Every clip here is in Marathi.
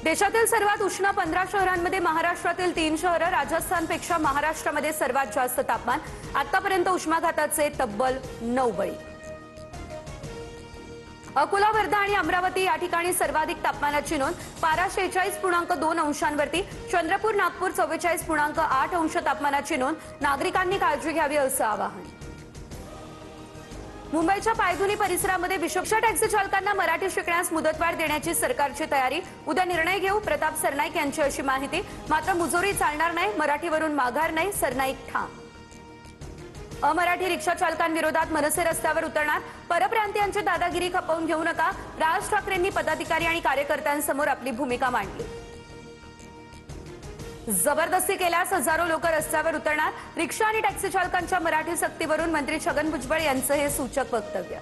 देशातील सर्वात उष्ण 15 शहरांमध्ये महाराष्ट्रातील 3 शहरं, राजस्थानपेक्षा महाराष्ट्रामध्ये सर्वात जास्त तापमान, आतापर्यंत उष्माघाताचे तब्बल 9 बळी। अकोला, वर्धा आणि अमरावती या ठिकाणी सर्वाधिक तापमानाची नोंद, पारा 46.2 अंशांवरती, चंद्रपूर, नागपूर 44.8 अंश तापमानाची नोंद। नागरिकांनी काळजी घ्यावी असं आवाहन। मुंबईच्या पायधुनी परिसरामध्ये विशेष टॅक्सी चालकांना मराठी शिकण्यास मुदतवाढ देण्याची सरकारची तयारी, उद्या निर्णय घेऊ, प्रताप सरनाईक यांची अशी माहिती। मात्र मुजोरी चालणार नाही, मराठीवरून माघार नाही, सरनाईक ठाम। अमराठी रिक्षा चालकांविरोधात मनसे रस्त्यावर उतरणार, परप्रांतीयांची दादागिरी खपवून घेऊ नका, राज ठाकरेंनी पदाधिकारी आणि कार्यकर्त्यांसमोर आपली भूमिका मांडली। जबरदस्ती केल्यास हजारो लोक रस्त्यावर उतरणार, रिक्षा आणि टॅक्सी चालकांच्या मराठी सक्तीवरून मंत्री छगन भुजबळ यांचं हे सूचक वक्तव्य।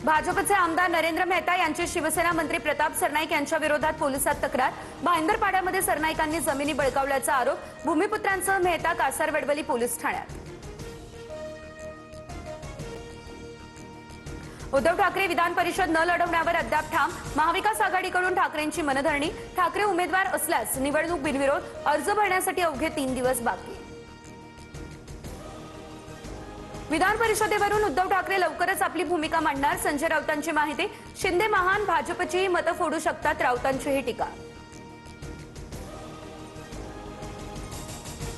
भाजपचे आमदार नरेंद्र मेहता यांची शिवसेना मंत्री प्रताप सरनाईक यांच्या विरोधात पोलिसात तक्रार, भाईंदरपाड्यामध्ये सरनाईकांनी जमिनी बळकावल्याचा आरोप, भूमिपुत्रांसह मेहता कासारवडवली पोलीस ठाण्यात। उद्धव ठाकरे विधान परिषद न लढवण्यावर अद्याप ठाम, महाविकास आघाडीकडून ठाकरेंची मनधरणी, ठाकरे उमेदवार असल्यास निवडणूक बिनविरोध, अर्ज भरण्यासाठी अवघे 3 दिवस बाकी। विधान परिषदेवरून उद्धव ठाकरे लवकरच आपली भूमिका मांडणार, संजय राऊतांची माहिती, शिंदे महान, भाजपचीही मतं फोडू शकतात, राऊतांचीही टीका।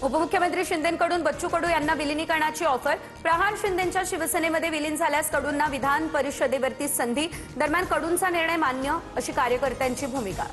उपमुख्यमंत्री शिंदेंकडून बच्चू कडू यांना विलिनीकरणाची ऑफर, प्रहार शिंदेंच्या शिवसेनेमध्ये विलीन झाल्यास कडूंना विधान परिषदेवरती संधी, दरम्यान कडूंचा निर्णय मान्य अशी कार्यकर्त्यांची भूमिका।